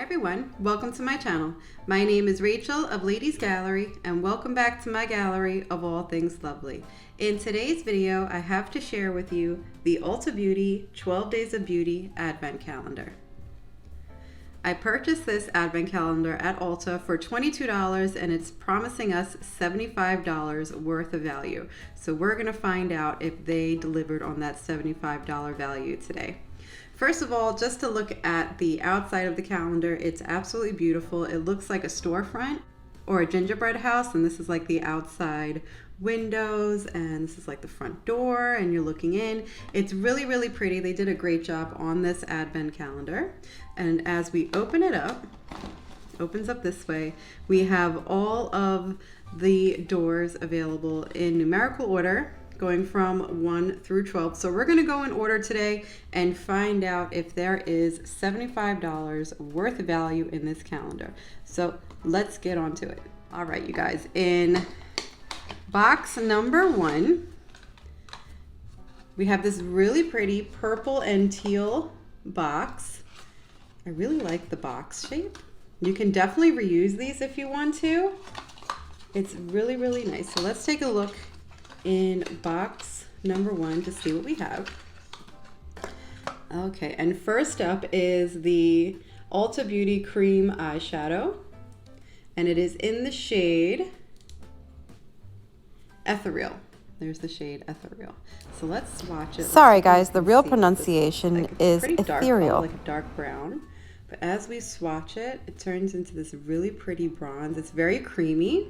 Hi everyone, welcome to my channel. My name is Rachel of Ladies Gallery and welcome back to my gallery of all things lovely. In today's video, I have to share with you the Ulta Beauty 12 Days of Beauty Advent Calendar. I purchased this Advent Calendar at Ulta for $22 and it's promising us $75 worth of value. So we're gonna find out if they delivered on that $75 value today. First of all, just to look at the outside of the calendar, it's absolutely beautiful. It looks like a storefront or a gingerbread house, and this is like the outside windows, and this is like the front door, and you're looking in. It's really, really pretty. They did a great job on this Advent calendar. And as we open it up, it opens up this way, we have all of the doors available in numerical order, going from 1 through 12. So we're gonna go in order today and find out if there is $75 worth of value in this calendar. So let's get on to it. All right, you guys, in box number 1, we have this really pretty purple and teal box. I really like the box shape. You can definitely reuse these if you want to. It's really, really nice. So let's take a look in box number 1 to see what we have. Okay, and first up is the Ulta Beauty Cream Eyeshadow, and it is in the shade Ethereal. There's the shade Ethereal. So let's swatch it. Sorry guys, the real pronunciation is ethereal. Like a dark brown. But as we swatch it, it turns into this really pretty bronze. It's very creamy.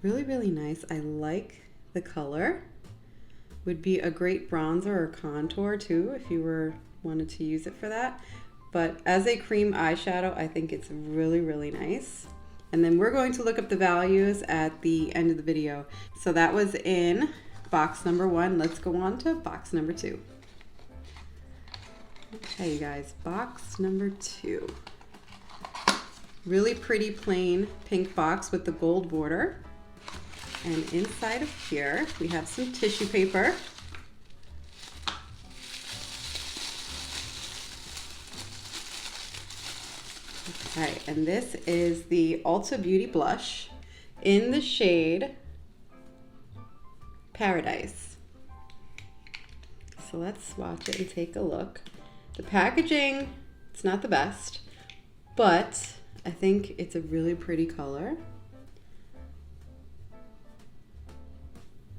Really, really nice. I like the color. Would be a great bronzer or contour too if you wanted to use it for that. But as a cream eyeshadow, I think it's really, really nice. And then we're going to look up the values at the end of the video. So that was in box number 1. Let's go on to box number 2. Okay, you guys, box number 2. Really pretty plain pink box with the gold border. And inside of here, we have some tissue paper. Okay, and this is the Ulta Beauty Blush in the shade Paradise. So let's swatch it and take a look. The packaging, it's not the best, but I think it's a really pretty color.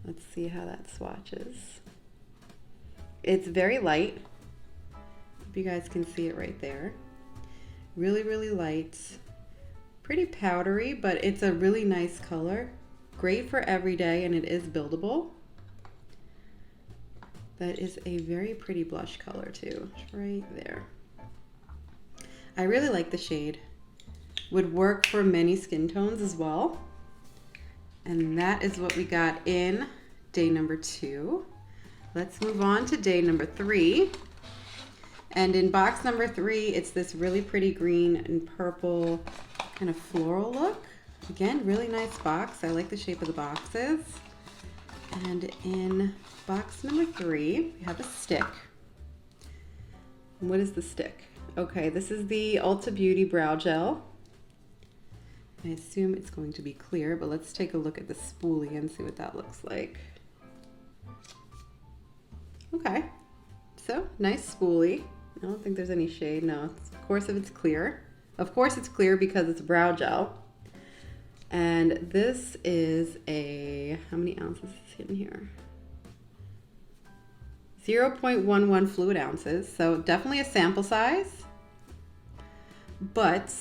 Let's see how that swatches. It's very light. Hope you guys can see it right there. Really, really light. Pretty powdery, but it's a really nice color. Great for every day, and it is buildable. That is a very pretty blush color too, right there. I really like the shade. Would work for many skin tones as well. And that is what we got in day number 2. Let's move on to day number 3. And in box number 3, it's this really pretty green and purple kind of floral look. Again, really nice box. I like the shape of the boxes. And in box number 3, we have a stick. What is the stick? Okay, this is the Ulta Beauty Brow Gel. I assume it's going to be clear, but let's take a look at the spoolie and see what that looks like. Okay, so nice spoolie. I don't think there's any shade. No, of course if it's clear. Of course it's clear because it's brow gel. And this is a, how many ounces is in here? 0.11 fluid ounces, so definitely a sample size. But,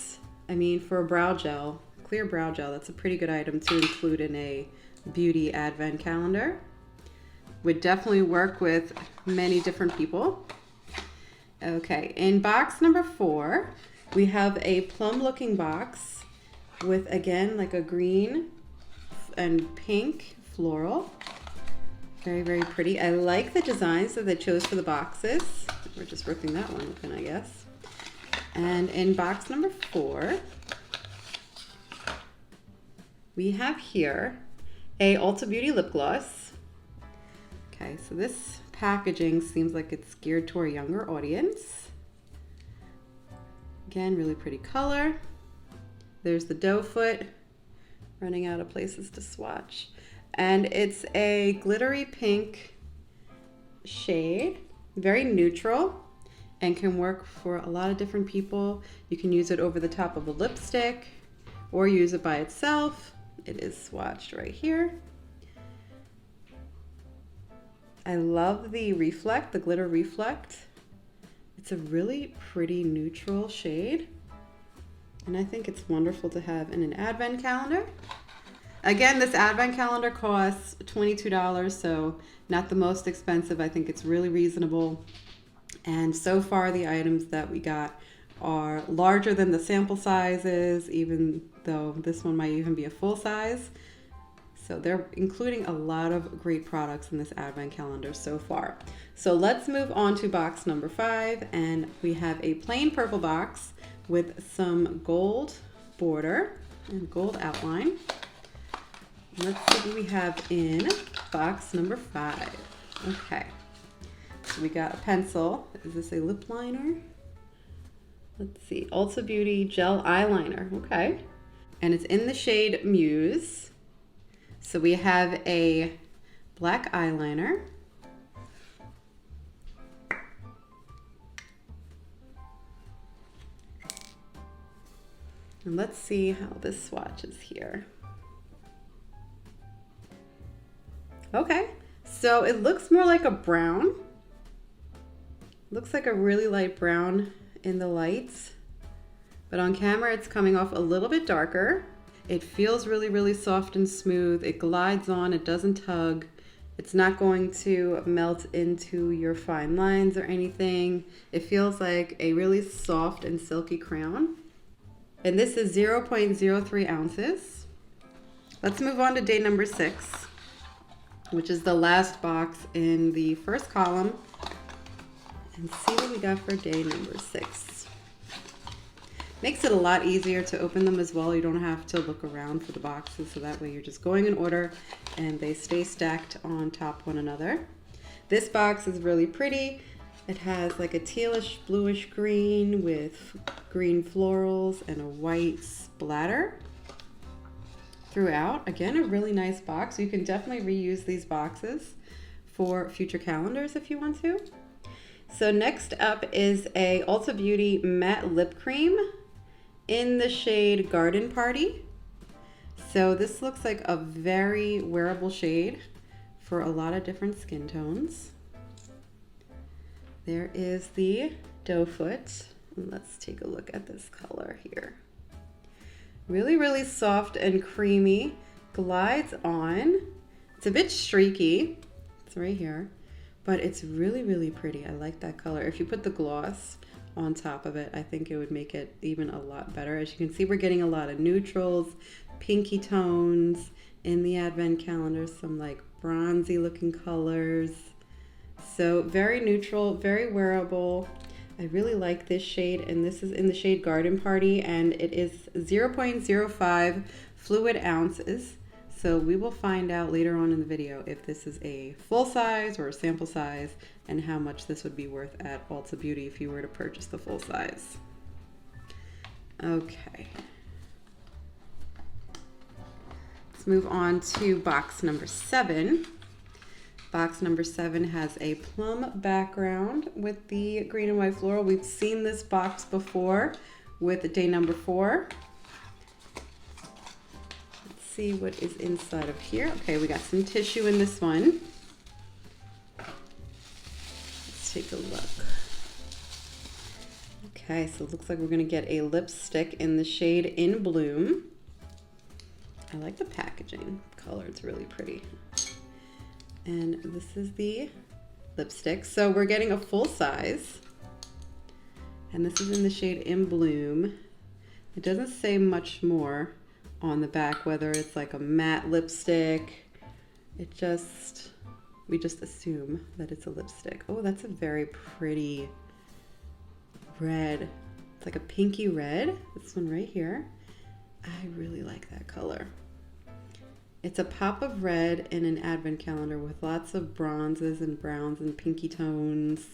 I mean, for a brow gel, clear brow gel, that's a pretty good item to include in a beauty advent calendar. Would definitely work with many different people. Okay, in box number 4, we have a plum looking box with, again, like a green and pink floral. Very, very pretty. I like the designs that they chose for the boxes. We're just ripping that one open, I guess. And in box number 4, we have here a Ulta Beauty lip gloss. Okay, so this packaging seems like it's geared to a younger audience. Again, really pretty color. There's the doe foot, running out of places to swatch. And it's a glittery pink shade, very neutral, and can work for a lot of different people. You can use it over the top of a lipstick or use it by itself. It is swatched right here. I love the reflect, the glitter reflect. It's a really pretty neutral shade, and I think it's wonderful to have in an advent calendar. Again, this advent calendar costs $22, so not the most expensive. I think it's really reasonable. And so far the items that we got are larger than the sample sizes, even though this one might even be a full size. So they're including a lot of great products in this advent calendar so far. So let's move on to box number 5, and we have a plain purple box with some gold border and gold outline. Let's see what we have in box number 5. Okay, so we got a pencil. Is this a lip liner? Let's see, Ulta Beauty Gel Eyeliner, okay. And it's in the shade Muse. So we have a black eyeliner. And let's see how this swatches here. Okay, so it looks more like a brown. Looks like a really light brown in the lights, but on camera it's coming off a little bit darker. It feels really, really soft and smooth. It glides on, it doesn't tug. It's not going to melt into your fine lines or anything. It feels like a really soft and silky crayon. And this is 0.03 ounces. Let's move on to day number 6, which is the last box in the first column, and see what we got for day number 6. Makes it a lot easier to open them as well. You don't have to look around for the boxes, so that way you're just going in order and they stay stacked on top one another. This box is really pretty. It has like a tealish bluish green with green florals and a white splatter throughout. Again, a really nice box. You can definitely reuse these boxes for future calendars if you want to. So next up is a Ulta Beauty matte lip cream in the shade Garden Party. So this looks like a very wearable shade for a lot of different skin tones. There is the doe foot. Let's take a look at this color here. Really, really soft and creamy, glides on. It's a bit streaky, it's right here, but it's really, really pretty. I like that color. If you put the gloss on top of it, I think it would make it even a lot better. As you can see, we're getting a lot of neutrals, pinky tones in the advent calendar, some like bronzy looking colors. So very neutral, very wearable. I really like this shade, and this is in the shade Garden Party, and it is 0.05 fluid ounces. So we will find out later on in the video if this is a full size or a sample size and how much this would be worth at Ulta Beauty if you were to purchase the full size. Okay. Let's move on to box number 7. Box number 7 has a plum background with the green and white floral. We've seen this box before with day number 4. Let's see what is inside of here. Okay, we got some tissue in this one. Let's take a look. Okay, so it looks like we're going to get a lipstick in the shade In Bloom. I like the packaging color. It's really pretty. And this is the lipstick. So we're getting a full size. And this is in the shade In Bloom. It doesn't say much more on the back, whether it's like a matte lipstick. We just assume that it's a lipstick. Oh, that's a very pretty red. It's like a pinky red. This one right here. I really like that color. It's a pop of red in an advent calendar with lots of bronzes and browns and pinky tones.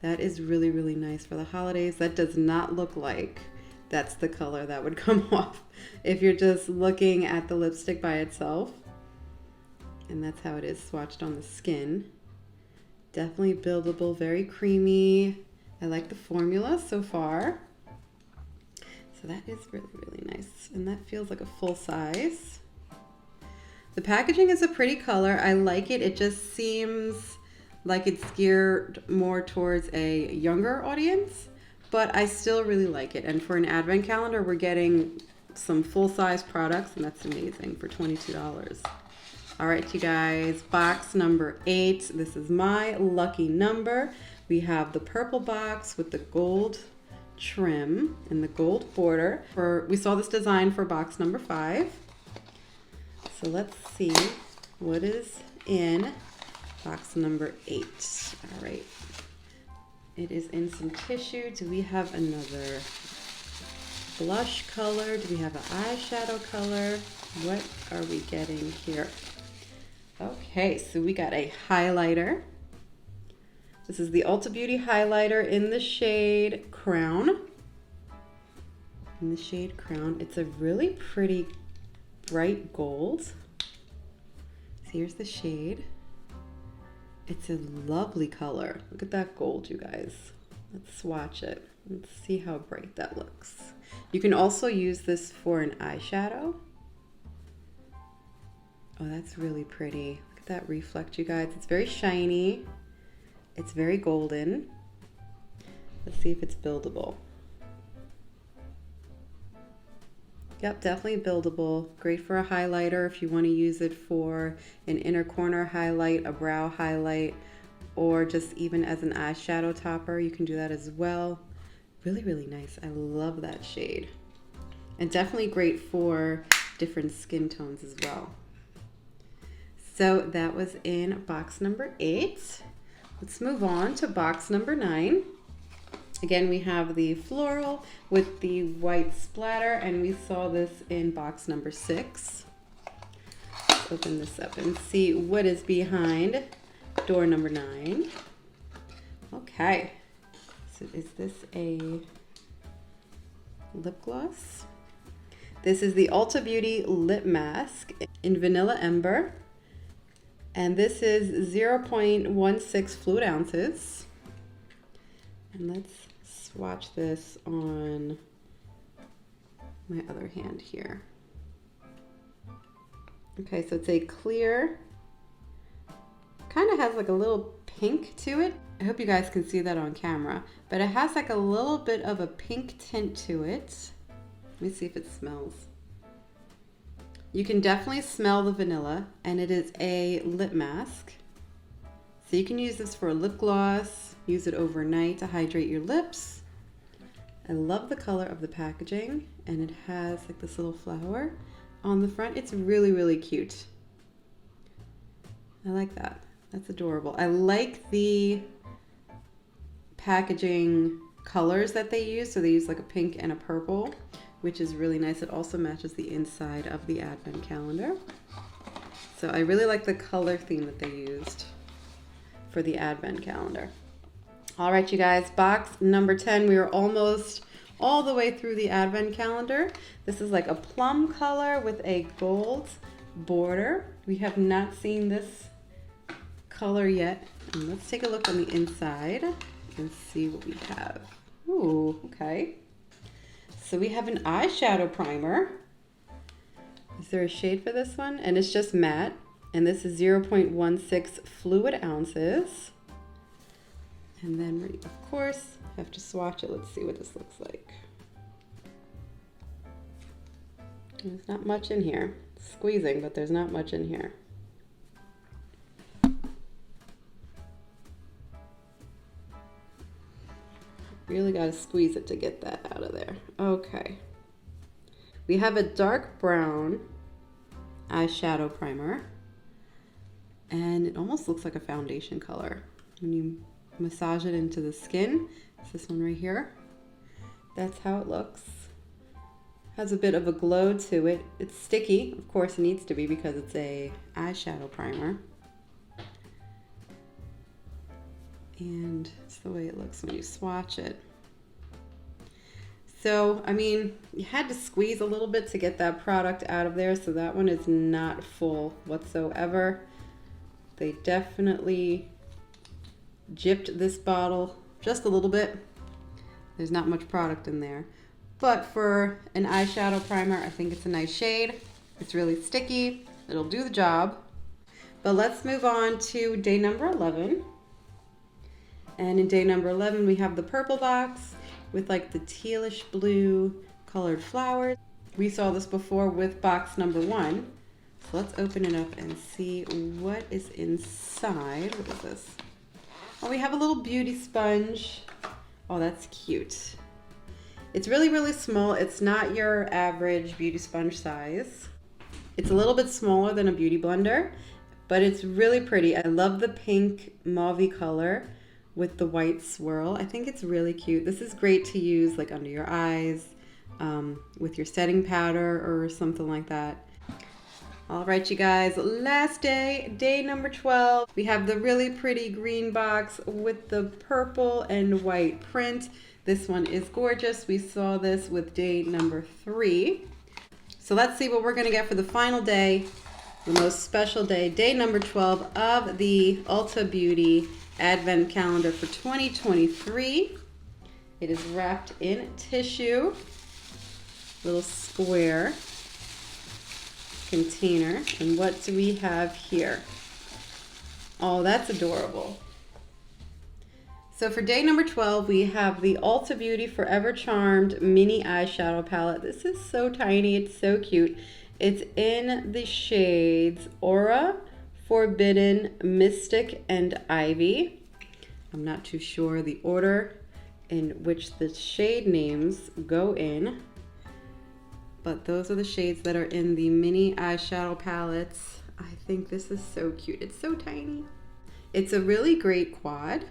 That is really, really nice for the holidays. That does not look like that's the color that would come off if you're just looking at the lipstick by itself. And that's how it is swatched on the skin. Definitely buildable, very creamy. I like the formula so far. So that is really, really nice. And that feels like a full size. The packaging is a pretty color. I like it. It just seems like it's geared more towards a younger audience, but I still really like it. And for an advent calendar, we're getting some full-size products, and that's amazing for $22. All right, you guys, box number 8. This is my lucky number. We have the purple box with the gold trim and the gold border. We saw this design for box number 5. So let's see what is in box number 8. All right. It is in some tissue. Do we have another blush color? Do we have an eyeshadow color? What are we getting here? Okay, so we got a highlighter. This is the Ulta Beauty highlighter in the shade Crown. In the shade Crown. It's a really pretty bright gold. So here's the shade. It's a lovely color. Look at that gold, you guys. Let's swatch it. Let's see how bright that looks. You can also use this for an eyeshadow. Oh, that's really pretty. Look at that reflect, you guys. It's very shiny. It's very golden. Let's see if it's buildable. Yep, definitely buildable. Great for a highlighter if you want to use it for an inner corner highlight, a brow highlight, or just even as an eyeshadow topper. You can do that as well. Really, really nice. I love that shade. And definitely great for different skin tones as well. So that was in box number 8. Let's move on to box number 9. Again, we have the floral with the white splatter, and we saw this in box number 6. Let's open this up and see what is behind door number 9. Okay, so is this a lip gloss? This is the Ulta Beauty Lip Mask in Vanilla Ember, and this is 0.16 fluid ounces. And let's swatch this on my other hand here. Okay, so it's a clear, kind of has like a little pink to it. I hope you guys can see that on camera, but it has like a little bit of a pink tint to it. Let me see if it smells. You can definitely smell the vanilla, and it is a lip mask. So you can use this for a lip gloss, use it overnight to hydrate your lips. I love the color of the packaging, and it has like this little flower on the front. It's really, really cute. I like that. That's adorable. I like the packaging colors that they use. So they use like a pink and a purple, which is really nice. It also matches the inside of the advent calendar. So I really like the color theme that they used for the advent calendar. All right, you guys, box number 10. We are almost all the way through the advent calendar. This is like a plum color with a gold border. We have not seen this color yet. And let's take a look on the inside and see what we have. Ooh, okay. So we have an eyeshadow primer. Is there a shade for this one? And it's just matte. And this is 0.16 fluid ounces. And then we, of course, have to swatch it. Let's see what this looks like. There's not much in here. It's squeezing, but there's not much in here. Really got to squeeze it to get that out of there. Okay. We have a dark brown eyeshadow primer. And it almost looks like a foundation color. When you massage it into the skin, it's this one right here. That's how it looks. Has a bit of a glow to it. It's sticky, of course it needs to be because it's a eyeshadow primer. And it's the way it looks when you swatch it. So, I mean, you had to squeeze a little bit to get that product out of there, so that one is not full whatsoever. They definitely gypped this bottle just a little bit. There's not much product in there. But for an eyeshadow primer, I think it's a nice shade. It's really sticky. It'll do the job. But let's move on to day number 11. And in day number 11, we have the purple box with like the tealish blue colored flowers. We saw this before with box number 1. So let's open it up and see what is inside. What is this? Oh, we have a little beauty sponge. Oh, that's cute. It's really, really small. It's not your average beauty sponge size. It's a little bit smaller than a beauty blender, but it's really pretty. I love the pink mauve-y color with the white swirl. I think it's really cute. This is great to use like under your eyes, with your setting powder or something like that. All right, you guys, last day, day number 12. We have the really pretty green box with the purple and white print. This one is gorgeous. We saw this with day number 3. So let's see what we're gonna get for the final day, the most special day, day number 12 of the Ulta Beauty Advent Calendar for 2023. It is wrapped in tissue, little square container. And what do we have here? Oh, that's adorable. So for day number 12, we have the Ulta Beauty Forever Charmed mini eyeshadow palette. This is so tiny, it's so cute. It's in the shades Aura, Forbidden, Mystic, and Ivy. I'm not too sure the order in which the shade names go in, but those are the shades that are in the mini eyeshadow palettes. I think this is so cute. It's so tiny. It's a really great quad.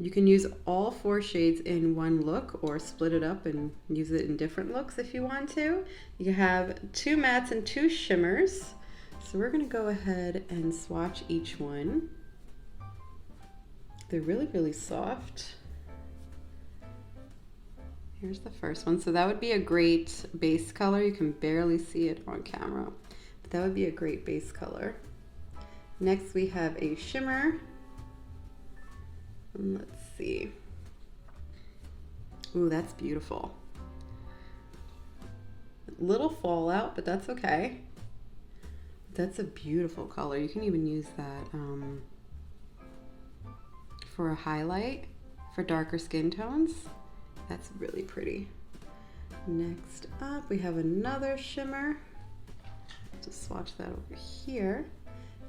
You can use all 4 shades in one look or split it up and use it in different looks if you want to. You have 2 mattes and 2 shimmers. So we're gonna go ahead and swatch each one. They're really, really soft. Here's the first one. So that would be a great base color. You can barely see it on camera, but that would be a great base color. Next we have a shimmer. Let's see. Ooh, that's beautiful. Little fallout, but that's okay. That's a beautiful color. You can even use that for a highlight for darker skin tones. That's really pretty. Next up, we have another shimmer. Just swatch that over here.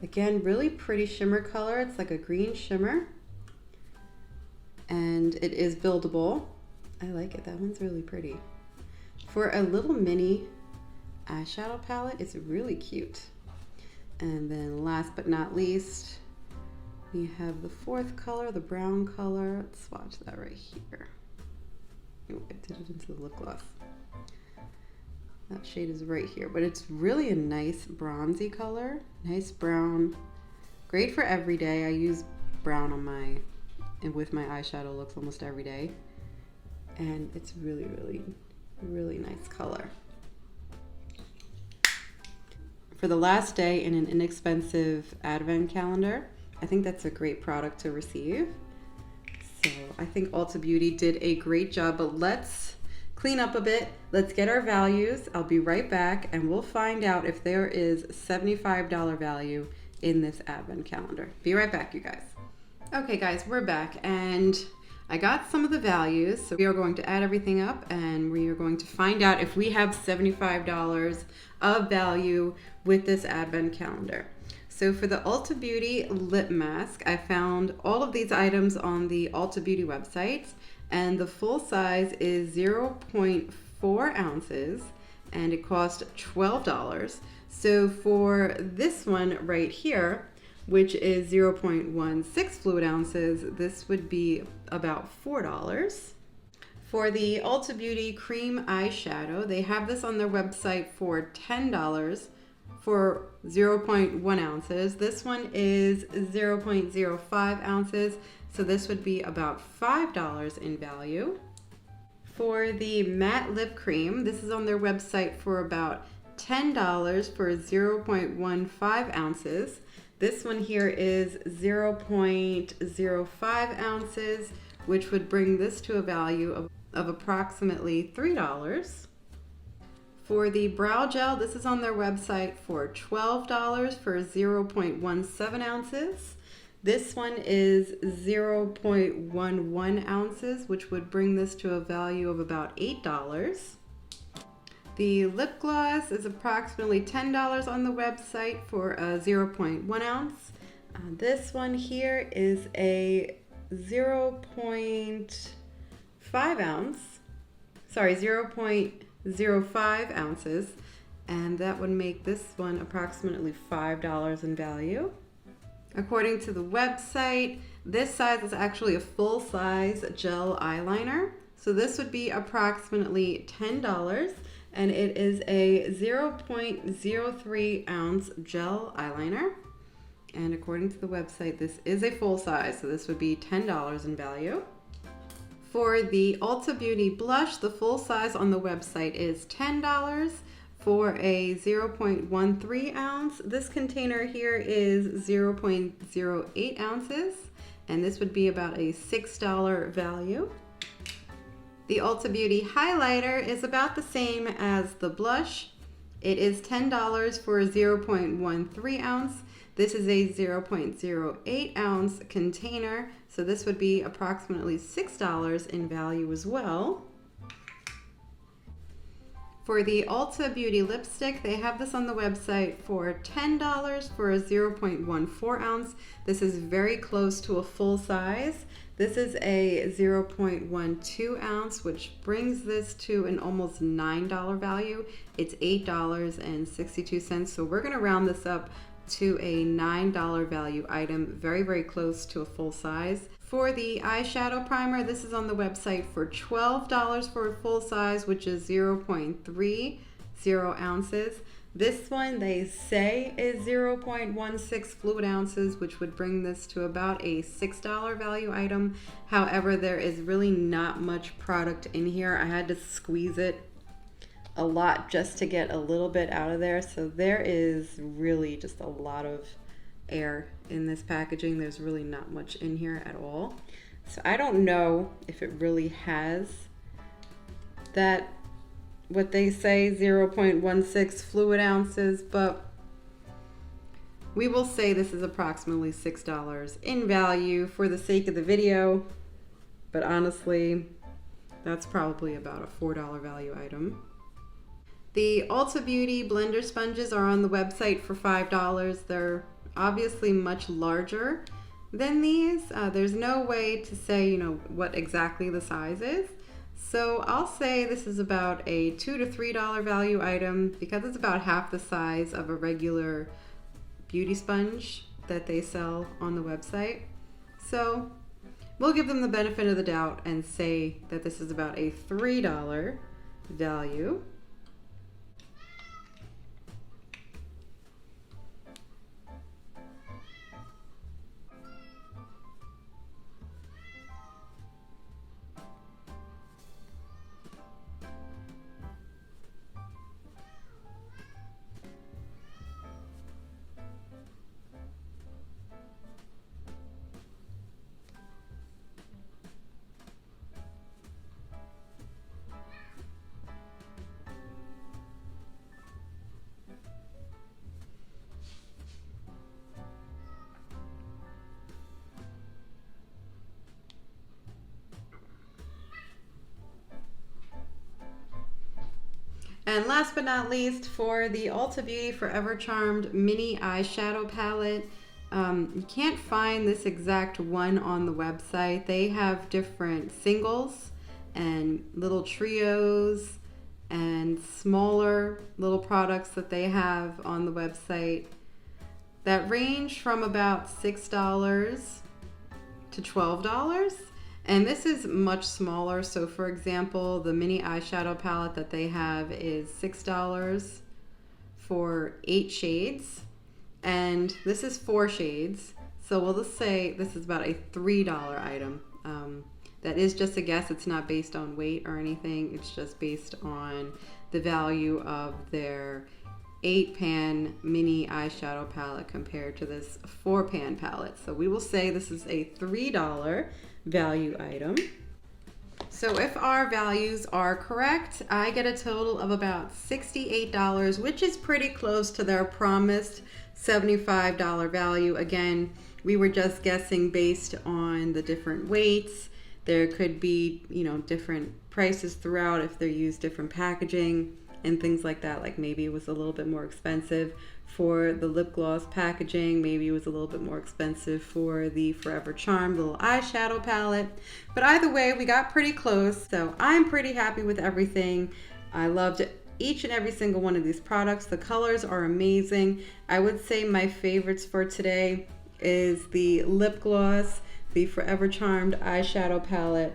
Again, really pretty shimmer color. It's like a green shimmer. And it is buildable. I like it. That one's really pretty. For a little mini eyeshadow palette, it's really cute. And then last but not least, we have the 4th color, the brown color. Let's swatch that right here. Oh, I did it into the lip gloss. That shade is right here, but it's really a nice bronzy color. Nice brown. Great for every day. I use brown on with my eyeshadow looks almost every day. And it's really, really, really nice color. For the last day in an inexpensive advent calendar, I think that's a great product to receive. So I think Ulta Beauty did a great job, but let's clean up a bit. Let's get our values. I'll be right back and we'll find out if there is $75 value in this advent calendar. Be right back, you guys. Okay guys, we're back and I got some of the values. So we are going to add everything up and we are going to find out if we have $75 of value with this advent calendar. So for the Ulta Beauty lip mask, I found all of these items on the Ulta Beauty website, and the full size is 0.4 ounces and it cost $12. So for this one right here, which is 0.16 fluid ounces, this would be about $4. For the Ulta Beauty cream eyeshadow, they have this on their website for $10 for 0.1 ounces. This one is 0.05 ounces, so this would be about $5 in value. For the matte lip cream, this is on their website for about $10 for 0.15 ounces. This one here is 0.05 ounces, which would bring this to a value of approximately $3. For the brow gel, this is on their website for $12 for 0.17 ounces. This one is 0.11 ounces, which would bring this to a value of about $8. The lip gloss is approximately $10 on the website for a 0.1 ounce. This one here is a 0.5 ounce, sorry, 0.05 ounces, and that would make this one approximately $5 in value. According to the website, this size is actually a full-size gel eyeliner. So this would be approximately $10, and it is a 0.03 ounce gel eyeliner. And according to the website, this is a full size, so this would be $10 in value. For the Ulta Beauty blush, the full size on the website is $10. For a 0.13 ounce, this container here is 0.08 ounces, and this would be about a $6 value. The Ulta Beauty highlighter is about the same as the blush. It is $10 for a 0.13 ounce. This is a 0.08 ounce container, so this would be approximately $6 in value as well. For the Ulta Beauty lipstick, they have this on the website for $10 for a 0.14 ounce. This is very close to a full size. This is a 0.12 ounce, which brings this to an almost $9 value. It's $8.62, so we're gonna round this up to a $9 value item, very, very close to a full size. For the eyeshadow primer, this is on the website for $12 for a full size, which is 0.30 ounces. This one they say is 0.16 fluid ounces, which would bring this to about a $6 value item. However, there is really not much product in here. I had to squeeze it a lot just to get a little bit out of there. So there is really just a lot of air in this packaging. There's really not much in here at all. So I don't know if it really has that, what they say, 0.16 fluid ounces, but we will say this is approximately $6 in value for the sake of the video. But honestly, that's probably about a $4 value item. The Ulta Beauty blender sponges are on the website for $5. They're obviously much larger than these. There's no way to say, what exactly the size is. So I'll say this is about a $2 to $3 value item because it's about half the size of a regular beauty sponge that they sell on the website. So we'll give them the benefit of the doubt and say that this is about a $3 value. And last but not least, for the Ulta Beauty Forever Charmed mini eyeshadow palette, you can't find this exact one on the website. They have different singles and little trios and smaller little products that they have on the website that range from about $6 to $12. And this is much smaller. So for example, the mini eyeshadow palette that they have is $6 for 8 shades, and this is 4 shades. So we'll just say this is about a $3 item. That is just a guess. It's not based on weight or anything. It's just based on the value of their 8-pan mini eyeshadow palette compared to this 4-pan palette. So we will say this is a $3 value item. So if our values are correct, I get a total of about $68, which is pretty close to their promised $75 value. Again, we were just guessing based on the different weights. There could be, different prices throughout if they use different packaging and things like that. Like maybe it was a little bit more expensive for the lip gloss packaging. Maybe it was a little bit more expensive for the Forever Charmed little eyeshadow palette. But either way, we got pretty close. So I'm pretty happy with everything. I loved each and every single one of these products. The colors are amazing. I would say my favorites for today is the lip gloss, the Forever Charmed eyeshadow palette,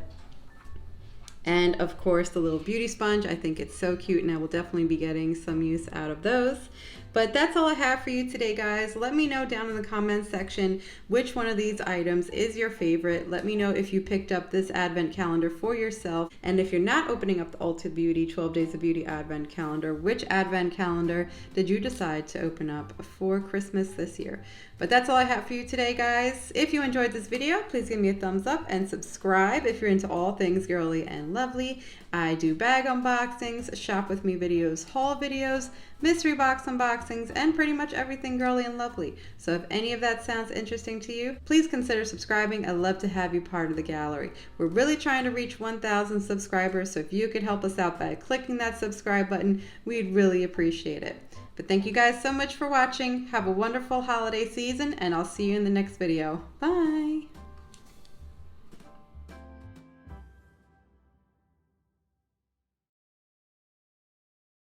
and of course the little beauty sponge. I think it's so cute and I will definitely be getting some use out of those. But that's all I have for you today, guys. Let me know down in the comments section which one of these items is your favorite. Let me know if you picked up this advent calendar for yourself. And if you're not opening up the Ulta Beauty 12 Days of Beauty advent calendar, which advent calendar did you decide to open up for Christmas this year? But that's all I have for you today, guys. If you enjoyed this video, please give me a thumbs up and subscribe if you're into all things girly and lovely. I do bag unboxings, shop with me videos, haul videos, mystery box unboxings, and pretty much everything girly and lovely. So if any of that sounds interesting to you, please consider subscribing. I'd love to have you part of the gallery. We're really trying to reach 1,000 subscribers, so if you could help us out by clicking that subscribe button, we'd really appreciate it. But thank you guys so much for watching. Have a wonderful holiday season, and I'll see you in the next video. Bye!